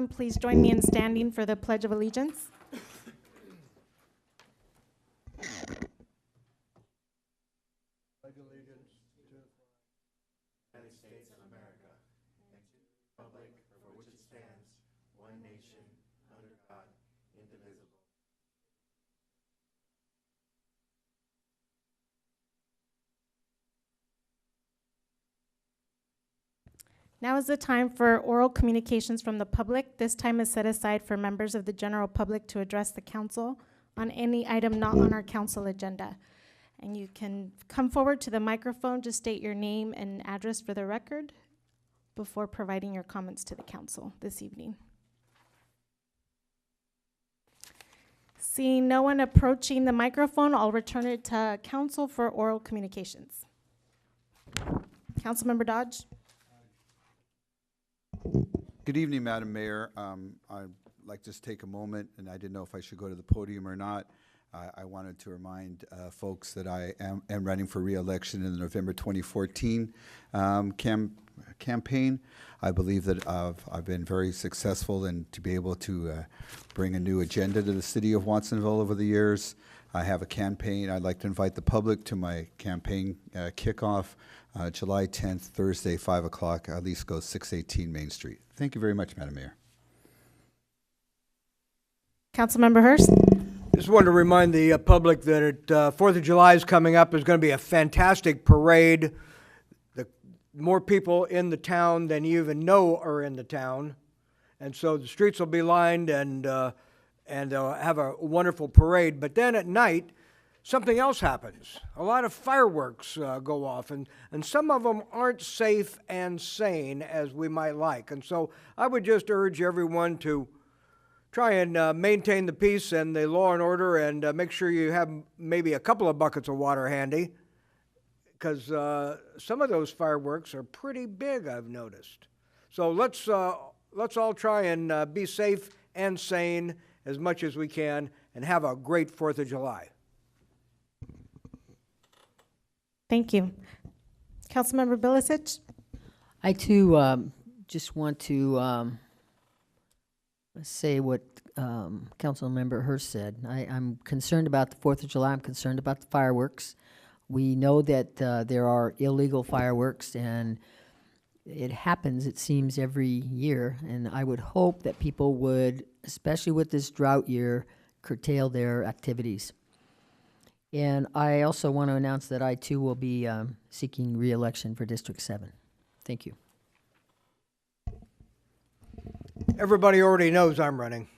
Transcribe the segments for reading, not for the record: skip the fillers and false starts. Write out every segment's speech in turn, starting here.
everyone please join me in standing for the Pledge of Allegiance? Now is the time for oral communications from the public. This time is set aside for members of the general public to address the council on any item not on our council agenda. And you can come forward to the microphone, just state your name and address for the record before providing your comments to the council this evening. Seeing no one approaching the microphone, I'll return it to council for oral communications. Councilmember Dodge. Good evening, Madam Mayor. I'd like to just take a moment, and I didn't know if I should go to the podium or not. I wanted to remind folks that I am running for re-election in the November 2014 campaign. I believe that I've been very successful in to be able to bring a new agenda to the city of Watsonville over the years. I have a campaign. I'd like to invite the public to my campaign kickoff July 10th, Thursday, 5 o'clock. At least go 618 Main Street. Thank you very much, Madam Mayor. Councilmember Hurst. Just wanted to remind the public that 4th of July is coming up. There's going to be a fantastic parade. More people in the town than you even know are in the town. And so the streets will be lined and they'll have a wonderful parade. But then at night, something else happens. A lot of fireworks go off, and some of them aren't safe and sane as we might like. And so I would just urge everyone to try and maintain the peace and the law and order, and make sure you have maybe a couple of buckets of water handy, because some of those fireworks are pretty big, I've noticed. So let's all try and be safe and sane as much as we can, and have a great 4th of July. Thank you. Councilmember Bilicic. I too just want to say what Councilmember Hurst said. I'm concerned about the 4th of July. I'm concerned about the fireworks. We know that there are illegal fireworks, and it happens, it seems, every year. And I would hope that people would, especially with this drought year, curtail their activities. And I also want to announce that I too will be seeking re-election for District 7. Thank you. Everybody already knows I'm running.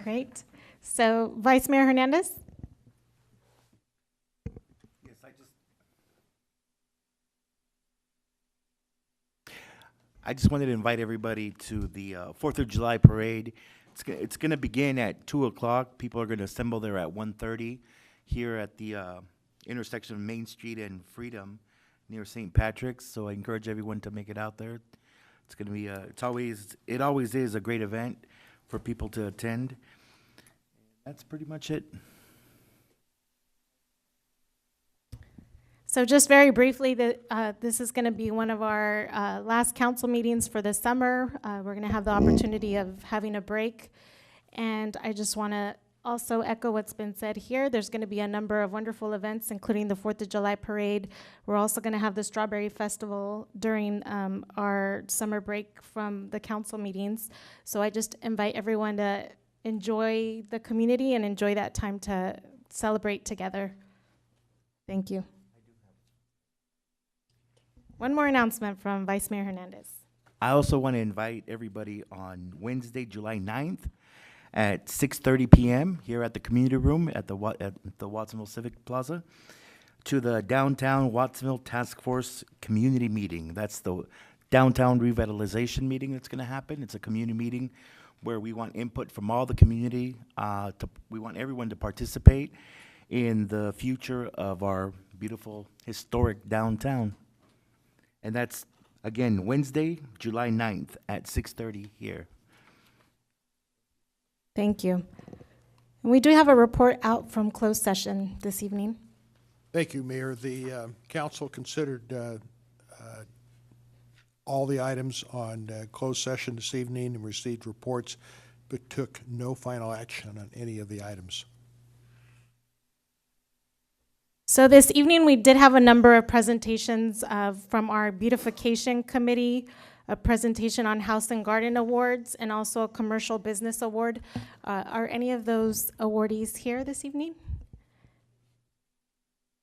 Great. So, Vice Mayor Hernandez? Yes, I just wanted to invite everybody to the 4th of July parade. It's going to begin at 2 o'clock. People are going to assemble there at 1:30 here at the intersection of Main Street and Freedom near St. Patrick's. So I encourage everyone to make it out there. It's going to be it always is a great event for people to attend. That's pretty much it. So just very briefly, this is going to be one of our last council meetings for the summer. We're going to have the opportunity of having a break. And I just want to also echo what's been said here. There's going to be a number of wonderful events, including the 4th of July parade. We're also going to have the Strawberry Festival during our summer break from the council meetings. So I just invite everyone to enjoy the community and enjoy that time to celebrate together. Thank you. One more announcement from Vice Mayor Hernandez. I also want to invite everybody on Wednesday, July 9th at 6:30 p.m. here at the community room at the Watsonville Civic Plaza to the Downtown Watsonville Task Force Community Meeting. That's the downtown revitalization meeting that's going to happen. It's a community meeting where we want input from all the community. We want everyone to participate in the future of our beautiful historic downtown. And that's, again, Wednesday, July 9th at 6:30 here. Thank you. And we do have a report out from closed session this evening. Thank you, Mayor. The council considered all the items on closed session this evening and received reports, but took no final action on any of the items. So this evening, we did have a number of presentations from our beautification committee, a presentation on House and Garden Awards, and also a commercial business award. Are any of those awardees here this evening?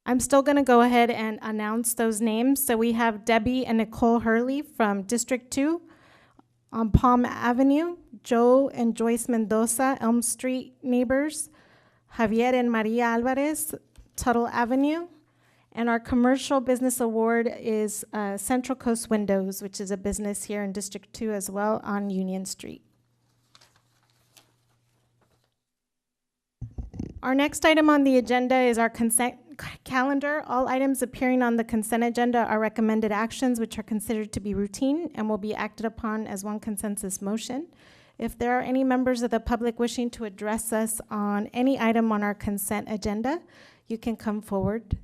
I'm still going to go ahead and announce those names. So we have Debbie and Nicole Hurley from District 2 on Palm Avenue, Joe and Joyce Mendoza, Elm Street neighbors, Javier and Maria Alvarez, Tuttle Avenue, and our commercial business award is Central Coast Windows, which is a business here in District 2 as well on Union Street. Our next item on the agenda is our consent calendar. All items appearing on the consent agenda are recommended actions which are considered to be routine and will be acted upon as one consensus motion. If there are any members of the public wishing to address us on any item on our consent agenda, you can come forward.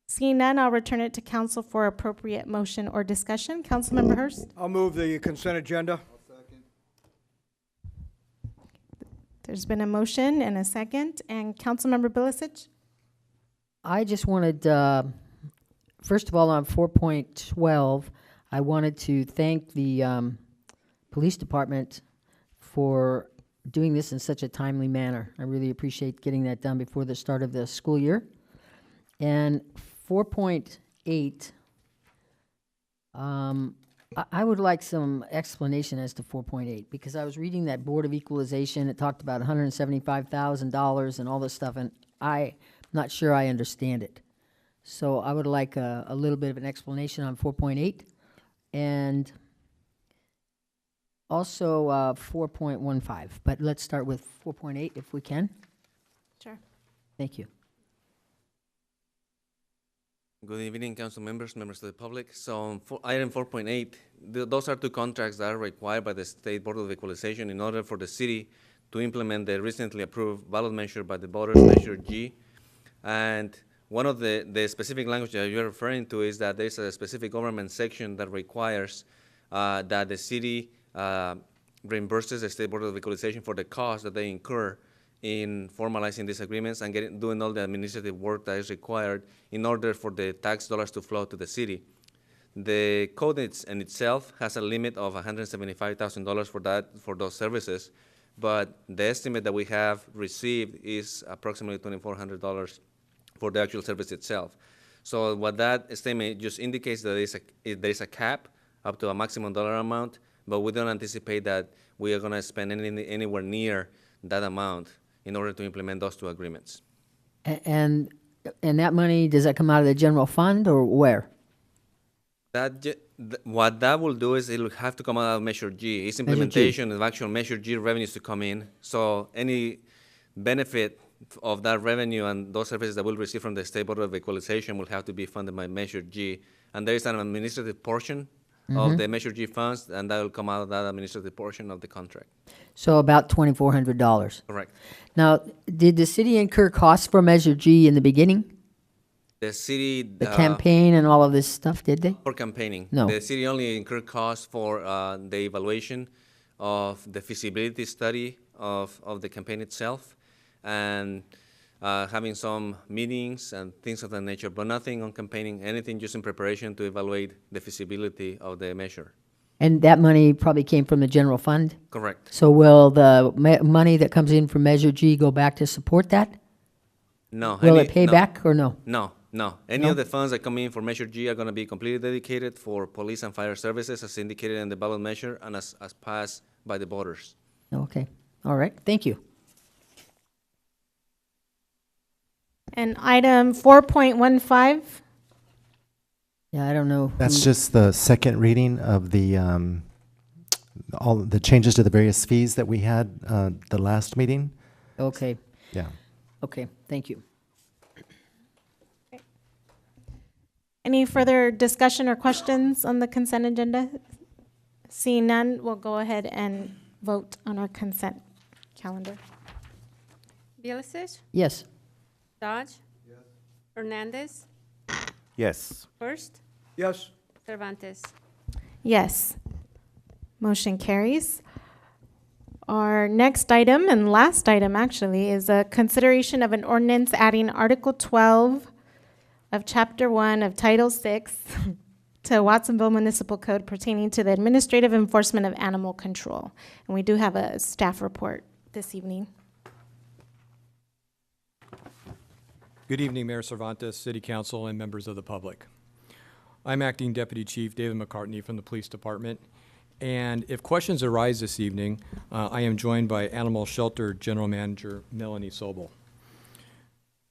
Seeing none, I'll return it to council for appropriate motion or discussion. Councilmember Hurst. I'll move the consent agenda. There's been a motion and a second. And Councilmember Bilicic? I just wanted, first of all, on 4.12, I wanted to thank the police department for doing this in such a timely manner. I really appreciate getting that done before the start of the school year. And 4.8, I would like some explanation as to 4.8, because I was reading that Board of Equalization. It talked about $175,000 and all this stuff, and I'm not sure I understand it. So I would like a little bit of an explanation on 4.8. And also 4.15, but let's start with 4.8 if we can. Sure. Thank you. Good evening, council members, members of the public. So on item 4.8, those are two contracts that are required by the State Board of Equalization in order for the city to implement the recently approved ballot measure by the voters, Measure G. And one of the specific language that you're referring to is that there's a specific government section that requires that the city reimburses the State Board of Equalization for the cost that they incur in formalizing these agreements and doing all the administrative work that is required in order for the tax dollars to flow to the city. The code in itself has a limit of $175,000 for those services, but the estimate that we have received is approximately $2,400 for the actual service itself. So what that estimate just indicates that there is a cap up to a maximum dollar amount, but we don't anticipate that we are going to spend anywhere near that amount in order to implement those two agreements. And that money, does that come out of the general fund or where? What that will do is it will have to come out of Measure G. It's implementation of actual Measure G revenues to come in. So any benefit of that revenue and those services that we'll receive from the State Board of Equalization will have to be funded by Measure G. And there is an administrative portion of the Measure G funds, and that will come out of that administrative portion of the contract. So about $2,400. Correct. Now, did the city incur costs for Measure G in the beginning? The city... The campaign and all of this stuff, did they? For campaigning. No. The city only incurred costs for the evaluation of the feasibility study of the campaign itself, and having some meetings and things of that nature, but nothing on campaigning, anything just in preparation to evaluate the feasibility of the measure. And that money probably came from the general fund? Correct. So will the money that comes in from Measure G go back to support that? No. Will it pay back or no? No. Any of the funds that come in for Measure G are going to be completely dedicated for police and fire services as indicated in the ballot measure and as passed by the voters. Okay. All right. Thank you. And item 4.15. Yeah, I don't know. That's just the second reading of the all the changes to the various fees that we had the last meeting. Okay. Yeah. Okay. Thank you. Any further discussion or questions on the consent agenda? Seeing none, we'll go ahead and vote on our consent calendar. Bilicic, Yes. Dodge, Hernandez, Yes. Hurst, Yes. Cervantes. Yes. Motion carries. Our next item, and last item actually, is a consideration of an ordinance adding Article 12 of Chapter 1 of Title 6 to Watsonville Municipal Code pertaining to the administrative enforcement of animal control. And we do have a staff report this evening. Good evening, Mayor Cervantes, City Council, and members of the public. I'm Acting Deputy Chief David McCartney from the Police Department. And if questions arise this evening, I am joined by Animal Shelter General Manager Melanie Sobel.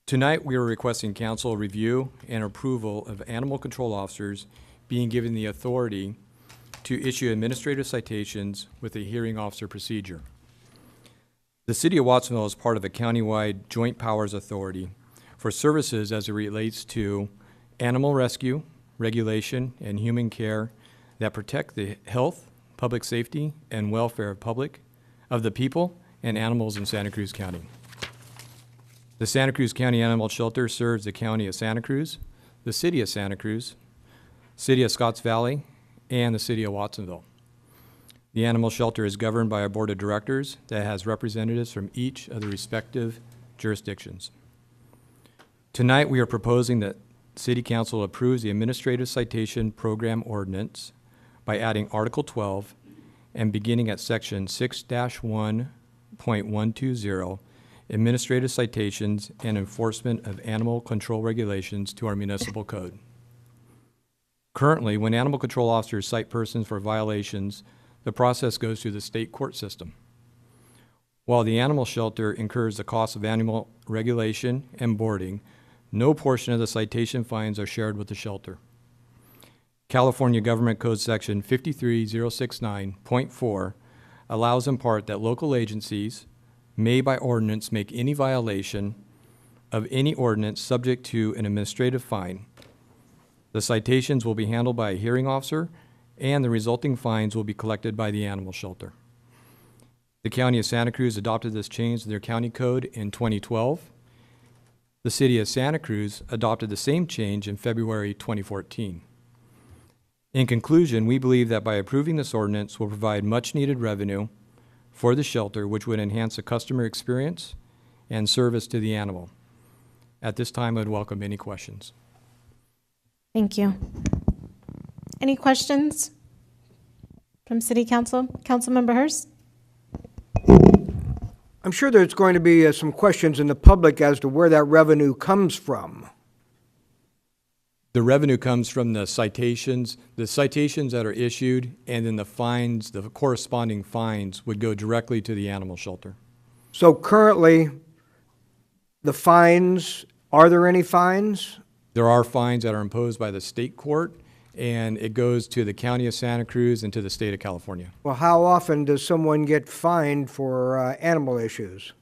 Tonight, we are requesting council review and approval of animal control officers being given the authority to issue administrative citations with a hearing officer procedure. The City of Watsonville is part of a countywide joint powers authority for services as it relates to animal rescue, regulation, and human care that protect the health, public safety, and welfare of the people and animals in Santa Cruz County. The Santa Cruz County Animal Shelter serves the County of Santa Cruz, the City of Santa Cruz, City of Scotts Valley, and the City of Watsonville. The animal shelter is governed by a board of directors that has representatives from each of the respective jurisdictions. Tonight, we are proposing that City Council approves the Administrative Citation Program Ordinance by adding Article 12 and beginning at Section 6-1.120, Administrative Citations and Enforcement of Animal Control Regulations to our municipal code. Currently, when animal control officers cite persons for violations, the process goes through the state court system. While the animal shelter incurs the cost of animal regulation and boarding, no portion of the citation fines are shared with the shelter. California Government Code Section 53069.4 allows in part that local agencies may by ordinance make any violation of any ordinance subject to an administrative fine. The citations will be handled by a hearing officer, and the resulting fines will be collected by the animal shelter. The County of Santa Cruz adopted this change to their county code in 2012. The City of Santa Cruz adopted the same change in February 2014. In conclusion, we believe that by approving this ordinance will provide much-needed revenue for the shelter, which would enhance the customer experience and service to the animal. At this time, I would welcome any questions. Thank you. Any questions from City Council? Councilmember Hurst? I'm sure there's going to be some questions in the public as to where that revenue comes from. The revenue comes from the citations that are issued, and then the fines, the corresponding fines, would go directly to the animal shelter. So currently, the fines, are there any fines? There are fines that are imposed by the state court, and it goes to the County of Santa Cruz and to the state of California. Well, how often does someone get fined for animal issues?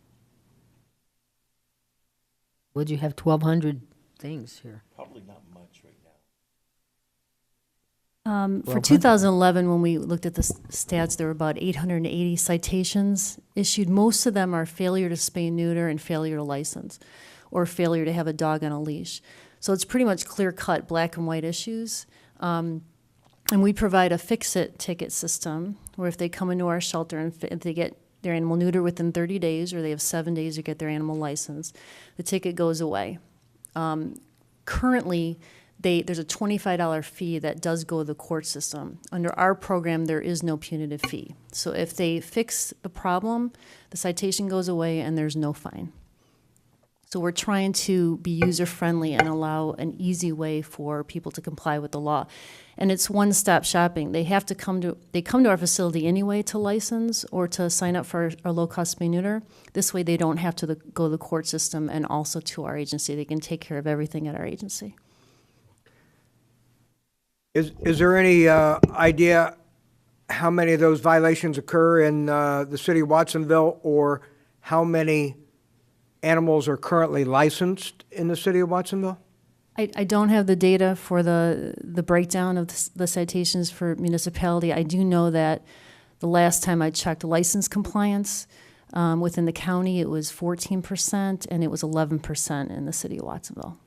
Would you have 1,200 things here? Probably not much right now. For 2011, when we looked at the stats, there were about 880 citations issued. Most of them are failure to spay neuter and failure to license, or failure to have a dog on a leash. So it's pretty much clear-cut black and white issues. And we provide a fix-it ticket system where if they come into our shelter and if they get their animal neuter within 30 days or they have 7 days to get their animal license, the ticket goes away. Currently, there's a $25 fee that does go to the court system. Under our program, there is no punitive fee. So if they fix the problem, the citation goes away and there's no fine. So we're trying to be user-friendly and allow an easy way for people to comply with the law. And it's one-stop shopping. They come to our facility anyway to license or to sign up for our low-cost spay neuter. This way they don't have to go to the court system and also to our agency. They can take care of everything at our agency. Is there any idea how many of those violations occur in the city of Watsonville, or how many animals are currently licensed in the city of Watsonville? I don't have the data for the breakdown of the citations for municipality. I do know that the last time I checked license compliance within the county, it was 14%, and it was 11% in the city of Watsonville.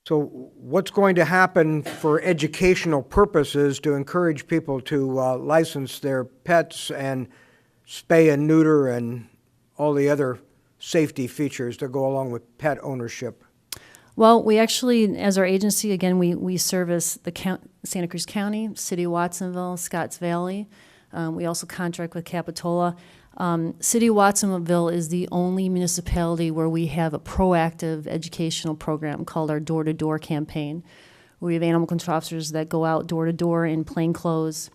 So what's going to happen for educational purposes to encourage people to license their pets and spay and neuter and all the other safety features that go along with pet ownership? Well, we actually, as our agency, again, we service the Santa Cruz County, City of Watsonville, Scotts Valley. We also contract with Capitola. City of Watsonville is the only municipality where we have a proactive educational program called our door-to-door campaign. We have animal control officers that go out door-to-door in plain clothes,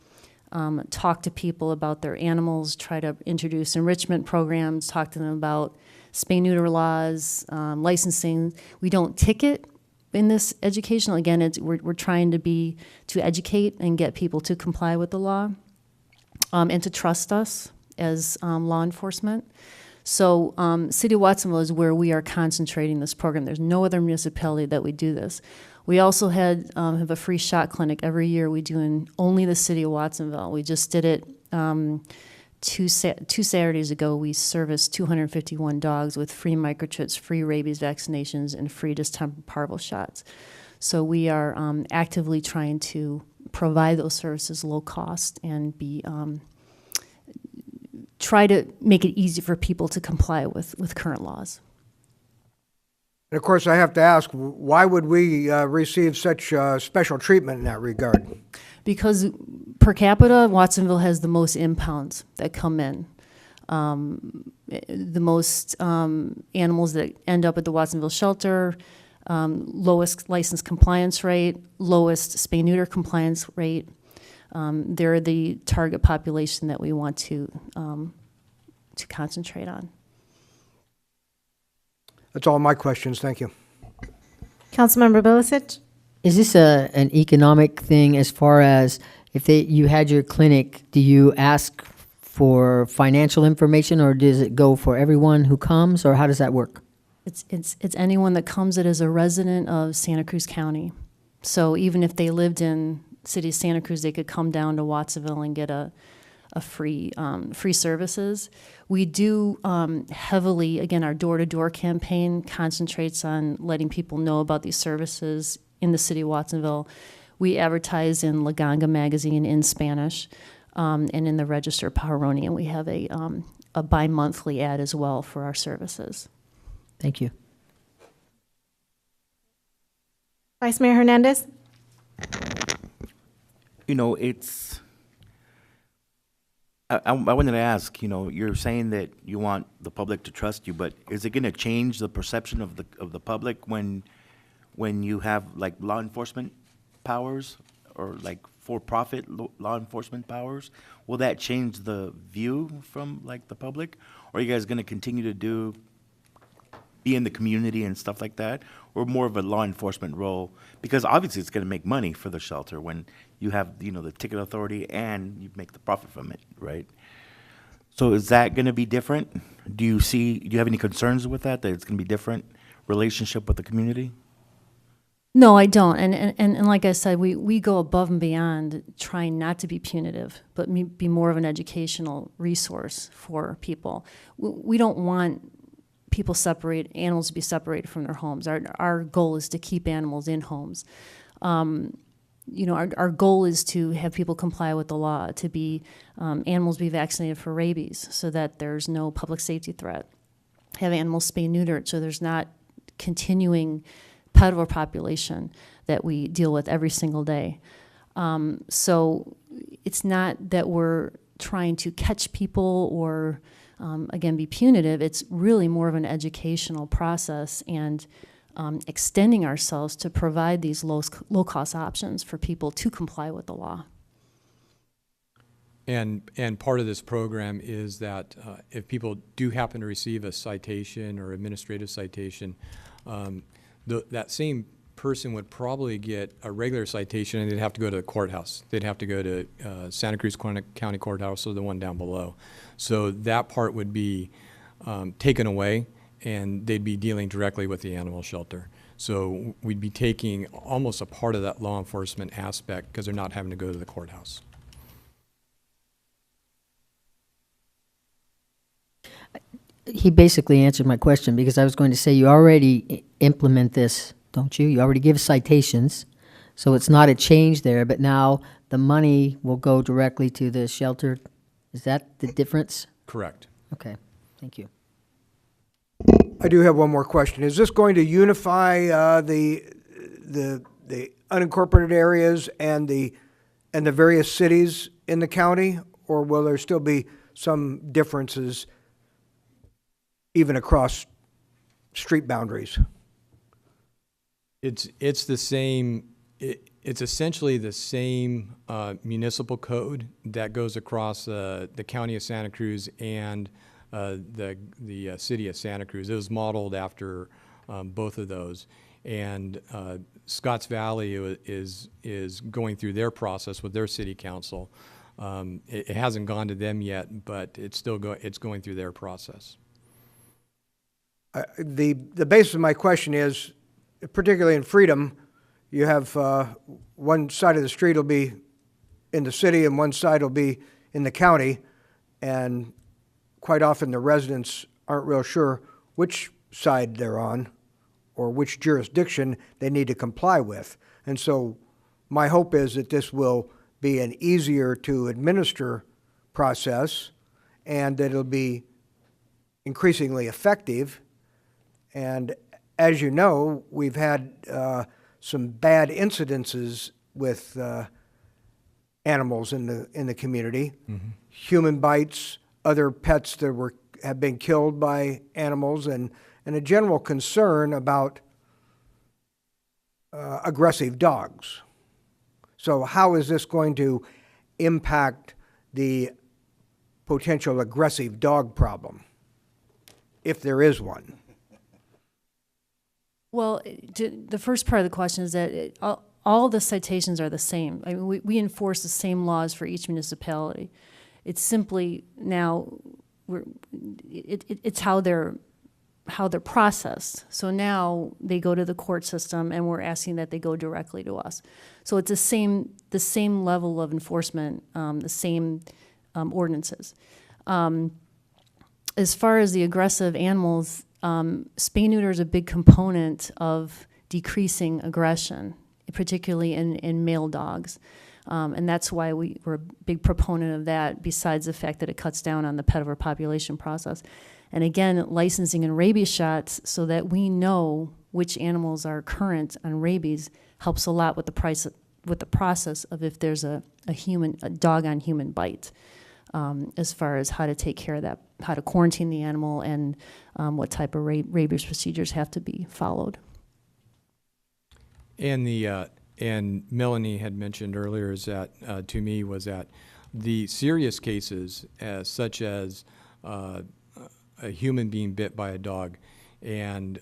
talk to people about their animals, try to introduce enrichment programs, talk to them about spay-neuter laws, licensing. We don't ticket in this educational. Again, we're trying to educate and get people to comply with the law and to trust us as law enforcement. So City of Watsonville is where we are concentrating this program. There's no other municipality that we do this. We also have a free shot clinic every year we do in only the City of Watsonville. We just did it two Saturdays ago. We serviced 251 dogs with free microchips, free rabies vaccinations, and free distemper parvo shots. So we are actively trying to provide those services low cost and try to make it easy for people to comply with current laws. And of course, I have to ask, why would we receive such special treatment in that regard? Because per capita, Watsonville has the most impounds that come in. The most animals that end up at the Watsonville shelter, lowest license compliance rate, lowest spay-neuter compliance rate. They're the target population that we want to concentrate on. That's all my questions. Thank you. Councilmember Bilicic? Is this an economic thing as far as if you had your clinic, do you ask for financial information or does it go for everyone who comes or how does that work? It's anyone that comes that is a resident of Santa Cruz County. So even if they lived in City of Santa Cruz, they could come down to Watsonville and get a free services. We do heavily, again, our door-to-door campaign concentrates on letting people know about these services in the City of Watsonville. We advertise in La Ganga magazine in Spanish and in the Register Pajaroni, and we have a bi-monthly ad as well for our services. Thank you. Vice Mayor Hernandez? You know, I wanted to ask, you know, you're saying that you want the public to trust you, but is it going to change the perception of the public when you have like law enforcement powers or like for-profit law enforcement powers? Will that change the view from like the public? Or are you guys going to continue to be in the community and stuff like that, or more of a law enforcement role? Because obviously it's going to make money for the shelter when you have, you know, the ticket authority and you make the profit from it, right? So is that going to be different? Do you have any concerns with that it's going to be different relationship with the community? No, I don't. And like I said, we go above and beyond trying not to be punitive, but be more of an educational resource for people. We don't want animals to be separated from their homes. Our goal is to keep animals in homes. You know, our goal is to have people comply with the law, to be animals be vaccinated for rabies so that there's no public safety threat. Have animals spay-neutered so there's not continuing pet overpopulation that we deal with every single day. So it's not that we're trying to catch people or again, be punitive. It's really more of an educational process and extending ourselves to provide these low-cost options for people to comply with the law. And part of this program is that if people do happen to receive a citation or administrative citation, that same person would probably get a regular citation and they'd have to go to the courthouse. They'd have to go to Santa Cruz County Courthouse or the one down below. So that part would be taken away and they'd be dealing directly with the animal shelter. So we'd be taking almost a part of that law enforcement aspect because they're not having to go to the courthouse. He basically answered my question because I was going to say you already implement this don't you? You already give citations, so it's not a change there, but now the money will go directly to the shelter. Is that the difference? Correct. Okay, thank you. I do have one more question. Is this going to unify the unincorporated areas and the various cities in the county, or will there still be some differences even across street boundaries? It's the same. It's essentially the same municipal code that goes across the county of Santa Cruz and the city of Santa Cruz. It was modeled after both of those, and Scotts Valley is going through their process with their city council. It hasn't gone to them yet, but it's going through their process. The basis of my question is, particularly in Freedom, you have one side of the street will be in the city and one side will be in the county, and quite often the residents aren't real sure which side they're on or which jurisdiction they need to comply with. And so my hope is that this will be an easier to administer process and that it'll be increasingly effective. And as you know, we've had some bad incidences with animals in the community, human bites, other pets that have been killed by animals, and a general concern about aggressive dogs. So how is this going to impact the potential aggressive dog problem, if there is one? Well, the first part of the question is that all the citations are the same. I mean, we enforce the same laws for each municipality. It's simply now it's how they're processed. So now they go to the court system, and we're asking that they go directly to us. So it's the same level of enforcement, the same ordinances. As far as the aggressive animals, spay-neuter is a big component of decreasing aggression, particularly in male dogs. And that's why we're a big proponent of that, besides the fact that it cuts down on the pet overpopulation process. And again, licensing and rabies shots so that we know which animals are current on rabies helps a lot with the process of if there's a dog on human bite, as far as how to take care of that, how to quarantine the animal, and what type of rabies procedures have to be followed. And Melanie had mentioned earlier is that to me was that the serious cases, such as a human being bit by a dog, and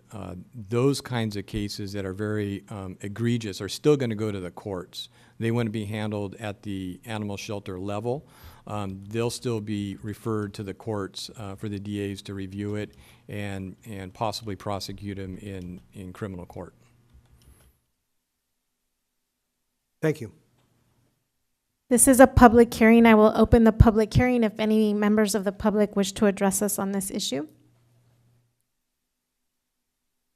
those kinds of cases that are very egregious are still going to go to the courts. They want to be handled at the animal shelter level. They'll still be referred to the courts for the DAs to review it and possibly prosecute them in criminal court. Thank you. This is a public hearing. I will open the public hearing if any members of the public wish to address us on this issue.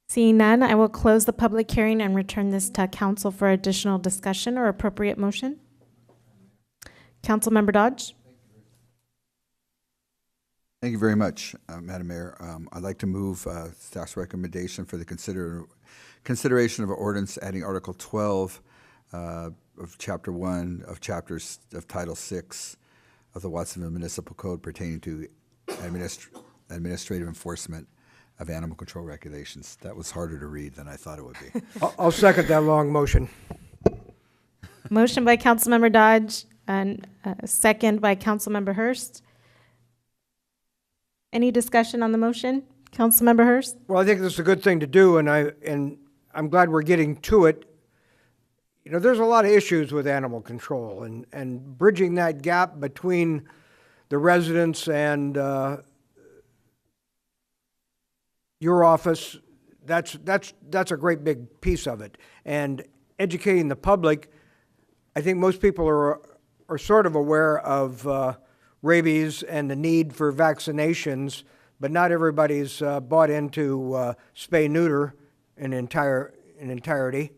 Seeing none, I will close the public hearing and return this to council for additional discussion or appropriate motion. Councilmember Dodge. Thank you very much, Madam Mayor. I'd like to move staff's recommendation for the consideration of ordinance adding Article 12 of Chapter 1 of Chapters of Title 6 of the Watsonville Municipal Code pertaining to administrative enforcement of animal control regulations. That was harder to read than I thought it would be. I'll second that long motion. Motion by Councilmember Dodge and second by Councilmember Hurst. Any discussion on the motion? Councilmember Hurst? Well, I think this is a good thing to do, and I'm glad we're getting to it. You know, there's a lot of issues with animal control, and bridging that gap between the residents and your office, that's a great big piece of it. And educating the public, I think most people are sort of aware of rabies and the need for vaccinations, but not everybody's bought into spay-neuter in in entirety.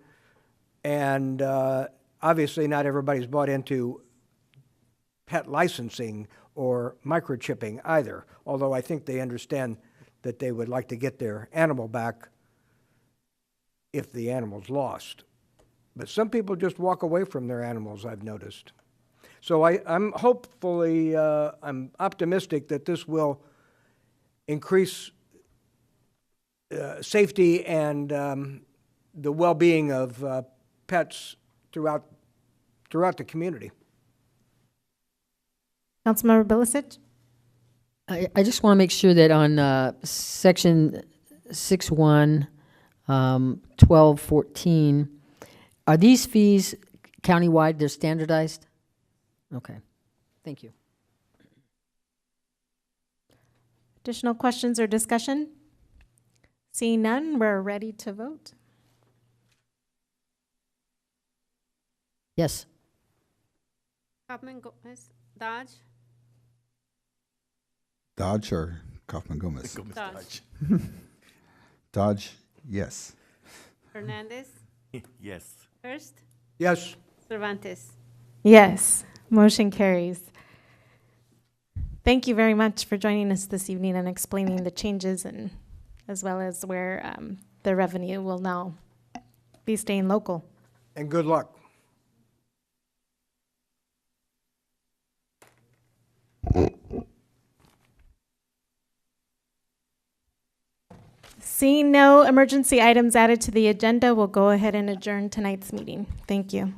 And obviously, not everybody's bought into pet licensing or microchipping either, although I think they understand that they would like to get their animal back if the animal's lost. But some people just walk away from their animals, I've noticed. So I'm I'm optimistic that this will increase safety and the well-being of pets throughout the community. Councilmember Bilicic? I just want to make sure that on section 6.1, 12.14, are these fees countywide? They're standardized? Okay. Thank you. Additional questions or discussion? Seeing none, we're ready to vote. Yes. Kaufman Gomez, Dodge, Dodge or Kaufman Gomez? Dodge, Dodge, yes. Hernandez, Yes. Hurst, Yes. Cervantes. Yes, motion carries. Thank you very much for joining us this evening and explaining the changes, and as well as where the revenue will now be staying local. And good luck. Seeing no emergency items added to the agenda, we'll go ahead and adjourn tonight's meeting. Thank you.